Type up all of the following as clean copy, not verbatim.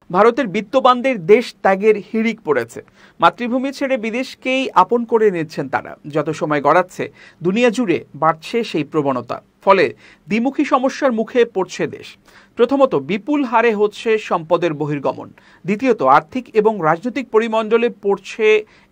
ভারতের বিত্তবানদের দেশ ত্যাগের হিড়িক পড়েছে। মাতৃভূমি ছেড়ে বিদেশকেই আপন করে নিচ্ছেন তারা। যত সময় গড়াচ্ছে দুনিয়া জুড়ে বাড়ছে সেই প্রবণতা। ফলে দ্বিমুখী সমস্যার মুখে পড়ছে দেশ। প্রথমত, বিপুল হারে হচ্ছে সম্পদের বহির্গমন। দ্বিতীয়ত, আর্থিক এবং রাজনৈতিক পরিমণ্ডলে পড়ছে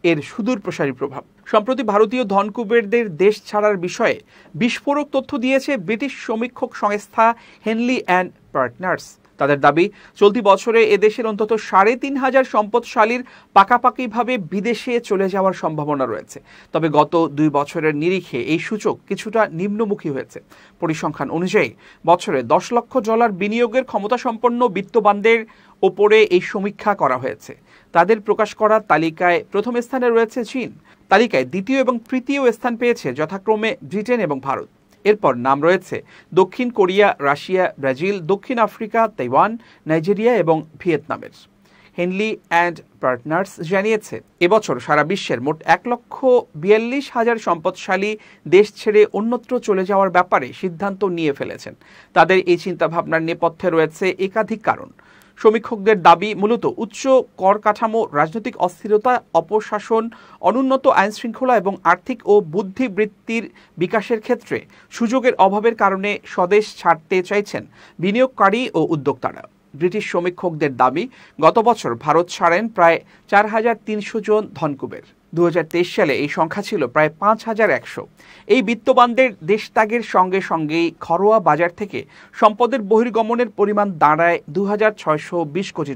এর সুদূর প্রসারী প্রভাব। সম্প্রতি ভারতীয় ধনকুবেরদের দেশ ছাড়ার বিষয়ে বিস্ফোরক তথ্য দিয়েছে ব্রিটিশ সমীক্ষক সংস্থা হেনলি অ্যান্ড পার্টনার্স। তাদের দাবি, চলতি বছরে এদেশের অন্তত ৩,৫০০ সম্পদশালীর পাকাপাকিভাবে বিদেশে চলে যাওয়ার সম্ভাবনা রয়েছে। তবে গত ২ বছরের নিরিখে এই সূচক কিছুটা নিম্নমুখী হয়েছে। পরিসংখ্যান অনুযায়ী বছরে $১০ লক্ষ বিনিয়োগের ক্ষমতাসম্পন্ন বিত্তবানদের ওপরে এই সমীক্ষা করা হয়েছে। তাদের প্রকাশ করা তালিকায় প্রথম স্থানে রয়েছে চীন। তালিকায় দ্বিতীয় এবং তৃতীয় স্থান পেয়েছে যথাক্রমে ব্রিটেন এবং ভারত। এরপর নাম রয়েছে দক্ষিণ কোরিয়া, রাশিয়া, ব্রাজিল, দক্ষিণ আফ্রিকা, তাইওয়ান, নাইজেরিয়া এবং ভিয়েতনামের। হেনলি অ্যান্ড পার্টনার্স জানিয়েছে, এবছর সারা বিশ্বের মোট ১,৪২,০০০ সম্পদশালী দেশ ছেড়ে অন্যত্র চলে যাওয়ার ব্যাপারে সিদ্ধান্ত নিয়ে ফেলেছেন। তাদের এই চিন্তাভাবনার নেপথ্যে রয়েছে একাধিক কারণ। সমীক্ষকদের দাবি, মূলত উচ্চ কর কাঠামো, রাজনৈতিক অস্থিরতা, অপশাসন, অনুন্নত আইনশৃঙ্খলা এবং আর্থিক ও বুদ্ধিবৃত্তির বিকাশের ক্ষেত্রে সুযোগের অভাবের কারণে স্বদেশ ছাড়তে চাইছেন বিনিয়োগকারী ও উদ্যোক্তারা। ব্রিটিশ সমীক্ষকদের দাবি, গত বছর ভারত ছাড়েন প্রায় ৪,৩০০ জন ধনকুবের। ২০২৩ সালে এই সংখ্যা ছিল প্রায় ৫,১০০। এই বিত্তবানদের দেশত্যাগের সঙ্গে সঙ্গেই ঘরোয়া বাজার থেকে সম্পদের বহির্গমনের পরিমাণ দাঁড়ায় $২,৬২০ কোটি।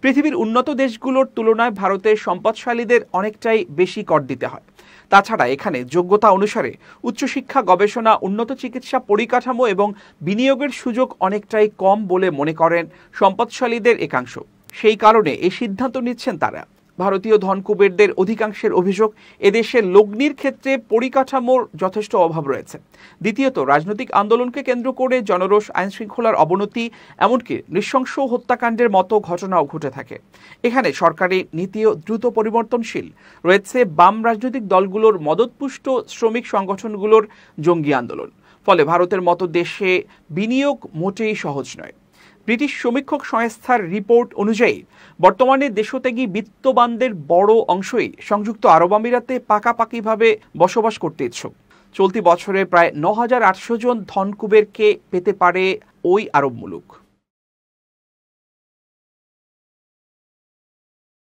পৃথিবীর উন্নত দেশগুলোর তুলনায় ভারতের সম্পদশালীদের অনেকটাই বেশি কর দিতে হয়। তাছাড়া এখানে যোগ্যতা অনুসারে উচ্চশিক্ষা, গবেষণা, উন্নত চিকিৎসা পরিকাঠামো এবং বিনিয়োগের সুযোগ অনেকটাই কম বলে মনে করেন সম্পদশালীদের একাংশ। সেই কারণে এই সিদ্ধান্ত নিচ্ছেন তারা। ভারতীয় ধনকুবেরদের অধিকাংশের অভিযোগ, এদেশের লগ্নির ক্ষেত্রে পরিকাঠামোর যথেষ্ট অভাব রয়েছে। দ্বিতীয়ত, রাজনৈতিক আন্দোলনকে কেন্দ্র করে জনরোষ, আইনশৃঙ্খলার অবনতি, এমনকি নৃশংস হত্যাকাণ্ডের মতো ঘটনাও ঘটে থাকে। এখানে সরকারি নীতিও দ্রুত পরিবর্তনশীল। রয়েছে বাম রাজনৈতিক দলগুলোর মদতপুষ্ট শ্রমিক সংগঠনগুলোর জঙ্গি আন্দোলন। ফলে ভারতের মতো দেশে বিনিয়োগ মোটেই সহজ নয়। ব্রিটিশ সমীক্ষক সংস্থার রিপোর্ট অনুযায়ী বর্তমানে দেশত্যাগী বিত্তবানদের বড় অংশই সংযুক্ত আরব আমিরাতে পাকাপাকিভাবে বসবাস করতে ইচ্ছুক। চলতি বছরে প্রায় ৯,৮০০ জন ধনকুবেরকে পেতে পারে ওই আরব মুলুক।